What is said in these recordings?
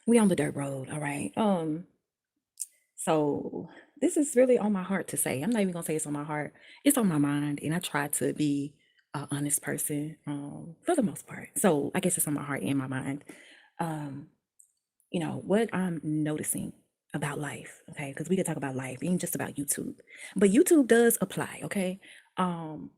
We on the dirt road, all right. So this is really on my heart to say. I'm not even gonna say it's on my heart. It's on my mind, and I try to be an honest person, for the most part. So I guess it's on my heart and my mind. Um, what I'm noticing about life, okay? Because we could talk about life, ain't just about YouTube, but YouTube does apply, okay? Um,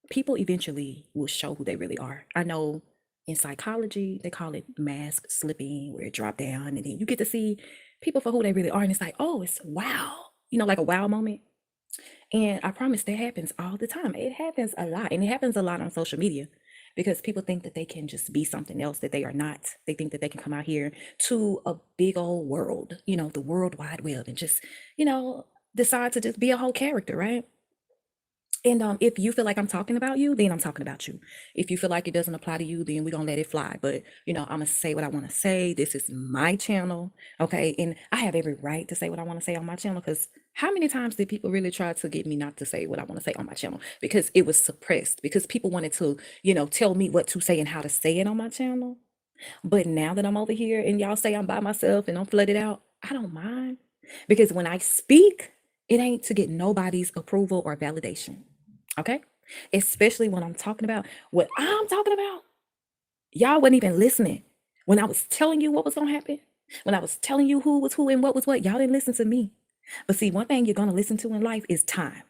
People eventually will show who they really are. I know in psychology, they call it mask slipping, where it drop down and then you get to see people for who they really are. And it's like, oh, it's wow, like a wow moment. And I promise that happens all the time. It happens a lot. And it happens a lot on social media because people think that they can just be something else that they are not. They think that they can come out here to a big old world, the World Wide Web, and just, you know, decide to just be a whole character, right? And if you feel like I'm talking about you, then I'm talking about you. If you feel like it doesn't apply to you, then we're gonna let it fly. But I'm gonna say what I want to say. This is my channel, okay? And I have every right to say what I want to say on my channel because how many times did people really try to get me not to say what I want to say on my channel? Because it was suppressed, because people wanted to, tell me what to say and how to say it on my channel. But now that I'm over here and y'all say I'm by myself and I'm flooded out, I don't mind. Because when I speak, it ain't to get nobody's approval or validation. Okay? Especially when I'm talking about what I'm talking about. Y'all wasn't even listening. When I was telling you what was going to happen, when I was telling you who was who and what was what, y'all didn't listen to me. But see, one thing you're going to listen to in life is time.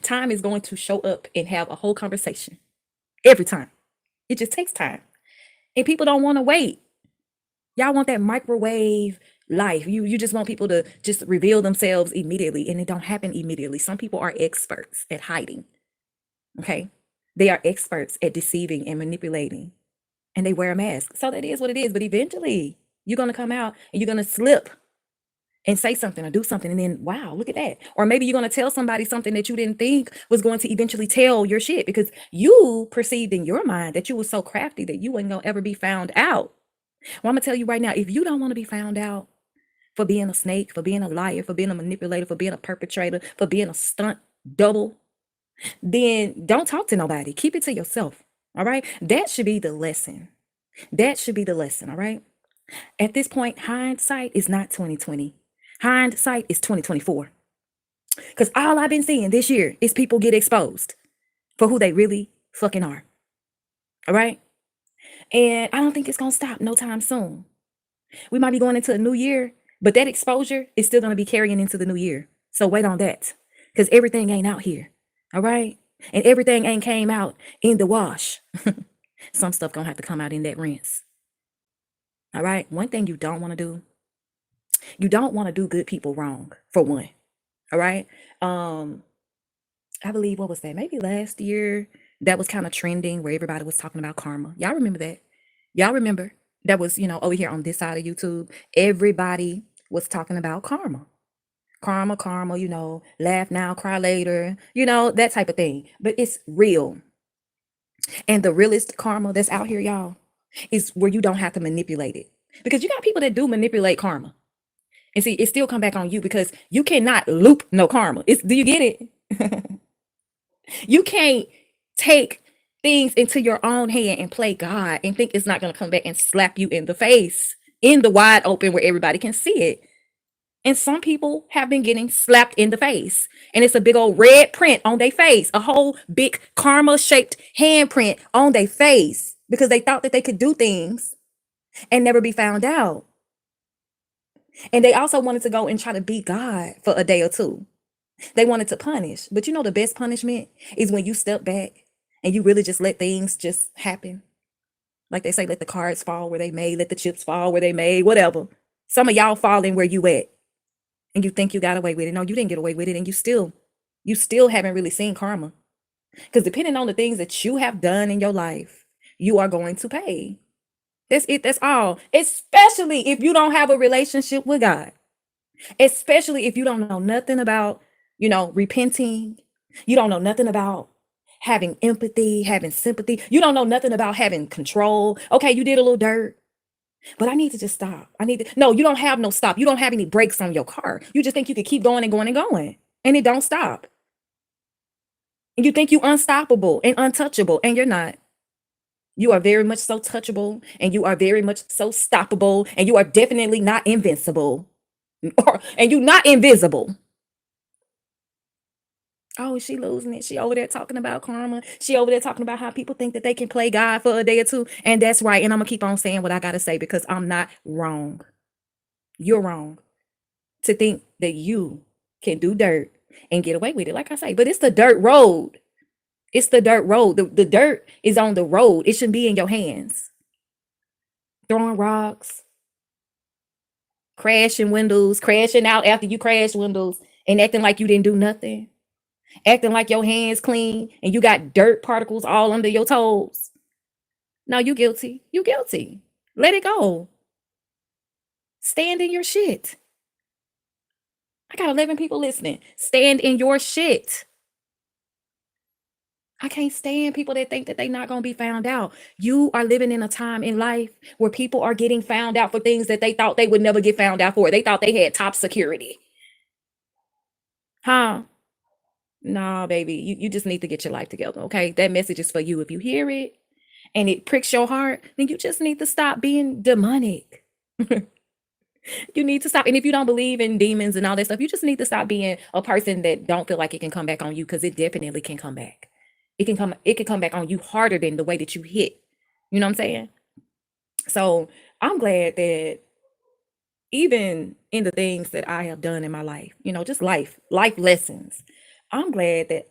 Time is going to show up and have a whole conversation every time. It just takes time. And people don't want to wait. Y'all want that microwave life. You just want people to just reveal themselves immediately, and it don't happen immediately. Some people are experts at hiding. Okay? They are experts at deceiving and manipulating, and they wear a mask. So that is what it is, but eventually you're going to come out and you're going to slip and say something or do something, and then wow, look at that. Or maybe you're going to tell somebody something that you didn't think was going to eventually tell your shit because you perceived in your mind that you were so crafty that you wasn't going to ever be found out. Well, I'm gonna tell you right now, if you don't want to be found out for being a snake, for being a liar, for being a manipulator, for being a perpetrator, for being a stunt double, then don't talk to nobody. Keep it to yourself. All right. That should be the lesson. That should be the lesson. All right. At this point, hindsight is not 2020. Hindsight is 2024. Because all I've been seeing this year is people get exposed for who they really fucking are. All right. And I don't think it's gonna stop no time soon. We might be going into a new year, but that exposure is still going to be carrying into the new year. So wait on that because everything ain't out here. All right. And everything ain't came out in the wash. Some stuff going to have to come out in that rinse. All right. One thing you don't want to do, you don't want to do good people wrong, for one. All right. Um, I believe what was that? Maybe last year that was kind of trending where everybody was talking about karma. Y'all remember that? Y'all remember that was, over here on this side of YouTube, everybody was talking about karma. Karma, karma, laugh now, cry later, that type of thing. But it's real. And the realest karma that's out here, y'all, is where you don't have to manipulate it. Because you got people that do manipulate karma. And see, it still come back on you because you cannot loop no karma. Do you get it? You can't take things into your own hand and play God and think it's not going to come back and slap you in the face in the wide open where everybody can see it. And some people have been getting slapped in the face. And it's a big old red print on their face, a whole big karma shaped handprint on their face because they thought that they could do things and never be found out. And they also wanted to go and try to beat God for a day or two. They wanted to punish. But the best punishment is when you step back and you really just let things just happen. Like they say, let the cards fall where they may, let the chips fall where they may, whatever. Some of y'all falling where you at. And you think you got away with it. No, you didn't get away with it. And you still haven't really seen karma. Because depending on the things that you have done in your life, you are going to pay. That's it. That's all. Especially if you don't have a relationship with God. Especially if you don't know nothing about, repenting. You don't know nothing about having empathy, having sympathy. You don't know nothing about having control. Okay, you did a little dirt. But I need to just stop. No, you don't have no stop. You don't have any brakes on your car. You just think you could keep going and going and going. And it don't stop. And you think you unstoppable and untouchable, and you're not. You are very much so touchable, and you are very much so stoppable, and you are definitely not invincible. And you not invisible. Oh, is she losing it? She over there talking about karma. She over there talking about how people think that they can play God for a day or two. And that's right. And I'm gonna keep on saying what I gotta say because I'm not wrong. You're wrong to think that you can do dirt and get away with it. Like I say, but it's the dirt road. It's the dirt road. The dirt is on the road. It shouldn't be in your hands. Throwing rocks, crashing windows, crashing out after you crash windows, and acting like you didn't do nothing. Acting like your hands clean and you got dirt particles all under your toes. No, you guilty. You guilty. Let it go. Stand in your shit. I got 11 people listening. Stand in your shit. I can't stand people that think that they're not going to be found out. You are living in a time in life where people are getting found out for things that they thought they would never get found out for. They thought they had top security. Huh? Nah, baby. You just need to get your life together, okay? That message is for you. If you hear it and it pricks your heart, then you just need to stop being demonic. You need to stop. And if you don't believe in demons and all that stuff, you just need to stop being a person that don't feel like it can come back on you because it definitely can come back. It can come back on you harder than the way that you hit. You know what I'm saying? So I'm glad that even in the things that I have done in my life, just life lessons, I'm glad that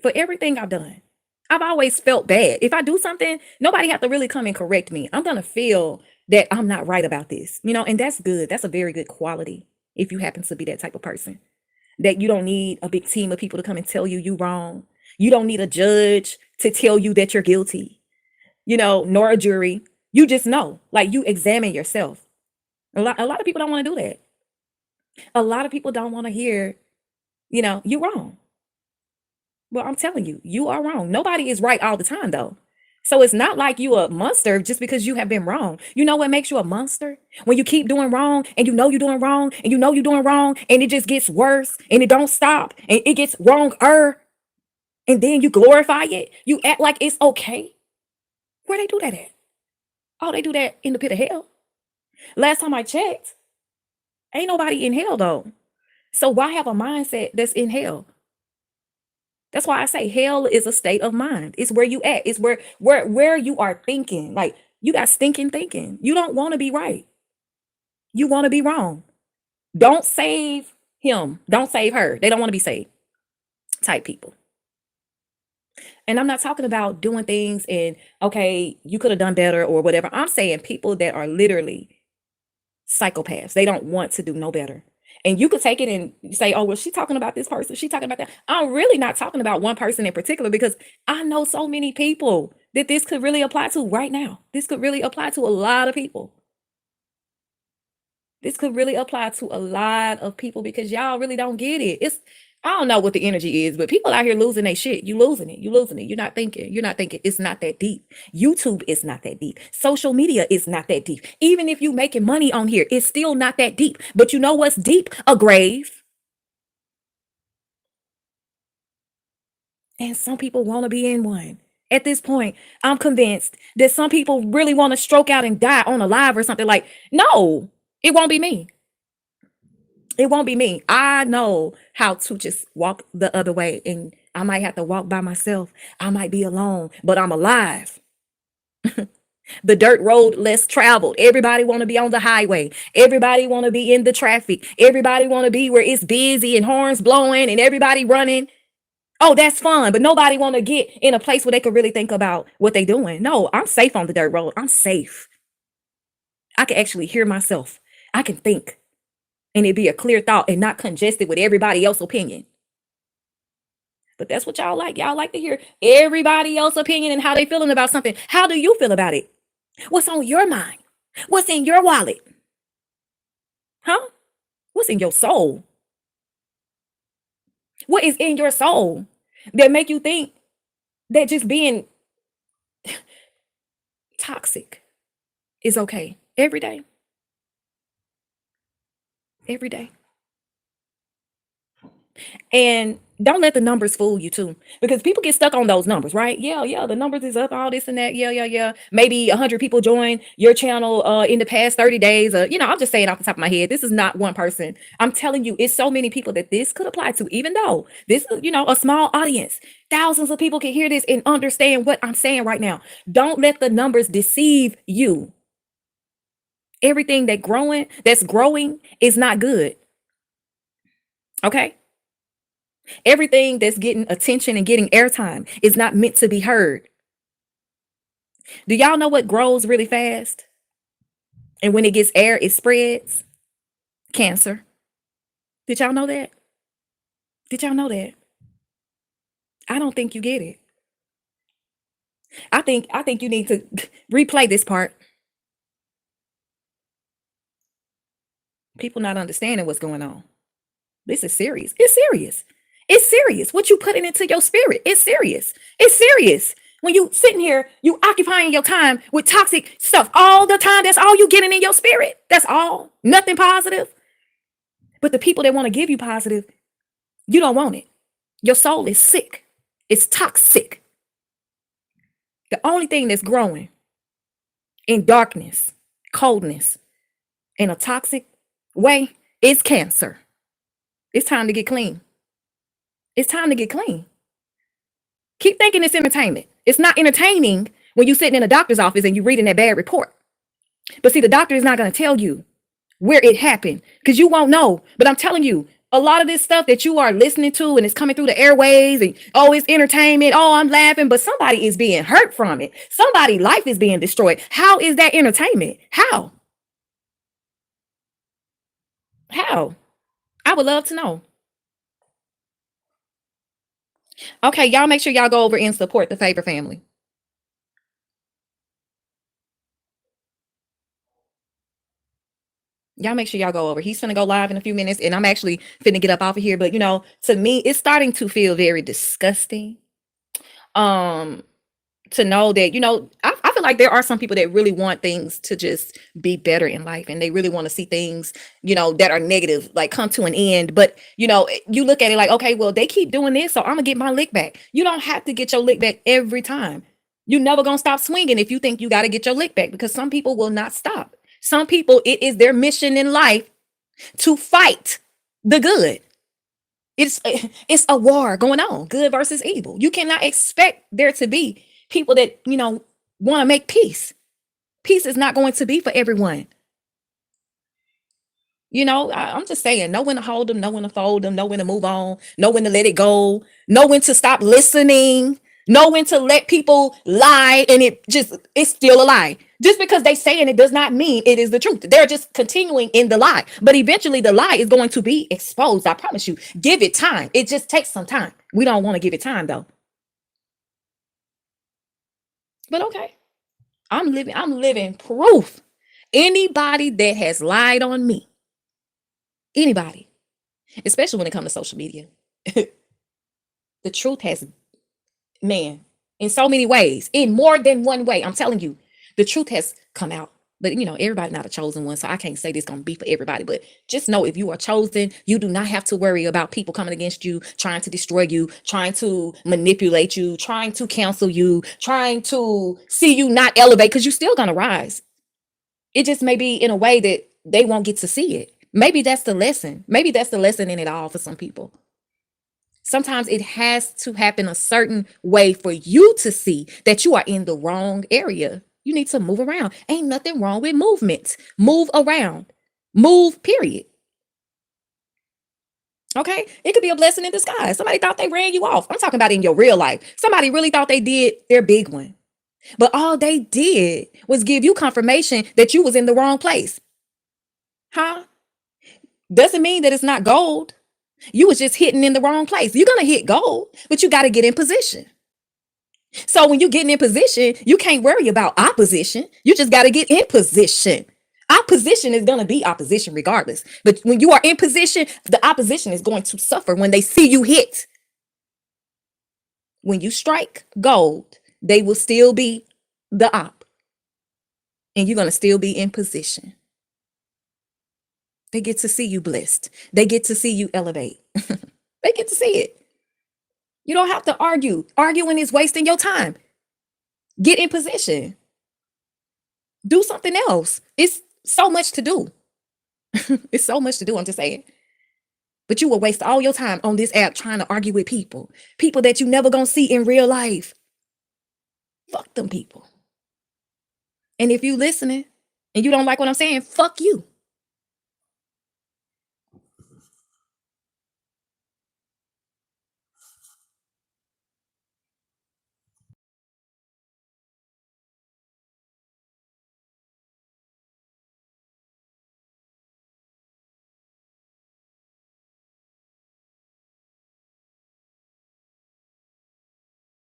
for everything I've done, I've always felt bad. If I do something, nobody have to really come and correct me. I'm gonna feel that I'm not right about this, and that's good. That's a very good quality if you happen to be that type of person. That you don't need a big team of people to come and tell you wrong. You don't need a judge to tell you that you're guilty, nor a jury. You just know, like you examine yourself. A lot of people don't want to do that. A lot of people don't want to hear, you're wrong. Well, I'm telling you, you are wrong. Nobody is right all the time, though. So it's not like you a monster just because you have been wrong. You know what makes you a monster? When you keep doing wrong and you know you're doing wrong and you know you're doing wrong and it just gets worse and it don't stop and it gets wronger and then you glorify it. You act like it's okay. Where they do that at? Oh, they do that in the pit of hell. Last time I checked, ain't nobody in hell though. So why have a mindset that's in hell? That's why I say hell is a state of mind. It's where you at. It's where you are thinking. Like you got stinking thinking. You don't want to be right. You want to be wrong. Don't save him. Don't save her. They don't want to be saved. Type people. And I'm not talking about doing things and okay, you could have done better or whatever. I'm saying people that are literally psychopaths. They don't want to do no better. And you could take it and say, oh, well, she's talking about this person. She's talking about that. I'm really not talking about one person in particular because I know so many people that this could really apply to right now. This could really apply to a lot of people. This could really apply to a lot of people because y'all really don't get it. I don't know what the energy is, but people out here losing their shit. You losing it. You losing it. You're not thinking. You're not thinking. It's not that deep. YouTube is not that deep. Social media is not that deep. Even if you making money on here, it's still not that deep. But you know what's deep? A grave. And some people want to be in one. At this point, I'm convinced that some people really want to stroke out and die on a live or something like, no, it won't be me. It won't be me. I know how to just walk the other way and I might have to walk by myself. I might be alone, but I'm alive. The dirt road less traveled. Everybody want to be on the highway. Everybody want to be in the traffic. Everybody want to be where it's busy and horns blowing and everybody running. Oh, that's fun, but nobody want to get in a place where they could really think about what they doing. No, I'm safe on the dirt road. I'm safe. I can actually hear myself. I can think and it be a clear thought and not congested with everybody else's opinion. But that's what y'all like. Y'all like to hear everybody else's opinion and how they feeling about something. How do you feel about it? What's on your mind? What's in your wallet? Huh? What's in your soul? What is in your soul that make you think that just being toxic is okay every day? Every day. And don't let the numbers fool you too, because people get stuck on those numbers, right? Yeah, yeah, the numbers is up, all this and that. Yeah, yeah, yeah. Maybe 100 people join your channel in the past 30 days. I'm just saying off the top of my head. This is not one person. I'm telling you, it's so many people that this could apply to, even though this is, a small audience. Thousands of people can hear this and understand what I'm saying right now. Don't let the numbers deceive you. Everything that's growing is not good. Okay? Everything that's getting attention and getting airtime is not meant to be heard. Do y'all know what grows really fast? And when it gets air, it spreads? Cancer. Did y'all know that? Did y'all know that? I don't think you get it. I think you need to replay this part. People not understanding what's going on. This is serious. It's serious. It's serious. What you putting into your spirit, it's serious. It's serious. When you sitting here, you occupying your time with toxic stuff all the time. That's all you getting in your spirit. That's all. Nothing positive. But the people that want to give you positive, you don't want it. Your soul is sick. It's toxic. The only thing that's growing in darkness, coldness, in a toxic way is cancer. It's time to get clean. It's time to get clean. Keep thinking it's entertainment. It's not entertaining when you're sitting in a doctor's office and you're reading that bad report. But see, the doctor is not going to tell you where it happened because you won't know. But I'm telling you, a lot of this stuff that you are listening to and it's coming through the airways and oh, it's entertainment. Oh, I'm laughing, but somebody is being hurt from it. Somebody's life is being destroyed. How is that entertainment? How? How? I would love to know. Okay, y'all make sure y'all go over and support the Favor family. Y'all make sure y'all go over. He's gonna go live in a few minutes, and I'm actually finna get up off of here. But to me, it's starting to feel very disgusting. Um, to know that I feel like there are some people that really want things to just be better in life, and they really want to see things that are negative like come to an end. But you look at it like, okay, well, they keep doing this, so I'm gonna get my lick back. You don't have to get your lick back every time. You never gonna stop swinging if you think you got to get your lick back, because some people will not stop. Some people, it is their mission in life to fight the good. It's a war going on, good versus evil. You cannot expect there to be people that want to make peace. Peace is not going to be for everyone. I'm just saying, know when to hold them, know when to fold them, know when to move on, know when to let it go, know when to stop listening, know when to let people lie, and it's still a lie. Just because they saying it does not mean it is the truth. They're just continuing in the lie. But eventually the lie is going to be exposed. I promise you. Give it time. It just takes some time. We don't want to give it time though. But okay. I'm living proof. Anybody that has lied on me, anybody, especially when it comes to social media, the truth has, man, in so many ways, in more than one way, I'm telling you, the truth has come out. But everybody not a chosen one, so I can't say this gonna be for everybody. But just know, if you are chosen, you do not have to worry about people coming against you, trying to destroy you, trying to manipulate you, trying to cancel you, trying to see you not elevate, because you're still gonna rise. It just may be in a way that they won't get to see it. Maybe that's the lesson. Maybe that's the lesson in it all for some people. Sometimes it has to happen a certain way for you to see that you are in the wrong area. You need to move around. Ain't nothing wrong with movement. Move around. Move, period. Okay? It could be a blessing in disguise. Somebody thought they ran you off. I'm talking about in your real life. Somebody really thought they did their big one. But all they did was give you confirmation that you was in the wrong place. Huh? Doesn't mean that it's not gold. You was just hitting in the wrong place. You're going to hit gold, but you got to get in position. So when you're getting in position, you can't worry about opposition. You just got to get in position. Opposition is going to be opposition regardless. But when you are in position, the opposition is going to suffer when they see you hit. When you strike gold, they will still be the op. And you're going to still be in position. They get to see you blessed. They get to see you elevate. They get to see it. You don't have to argue. Arguing is wasting your time. Get in position. Do something else. It's so much to do. It's so much to do. I'm just saying. But you will waste all your time on this app trying to argue with people that you never gonna see in real life. Fuck them people. And if you listening and you don't like what I'm saying, fuck you.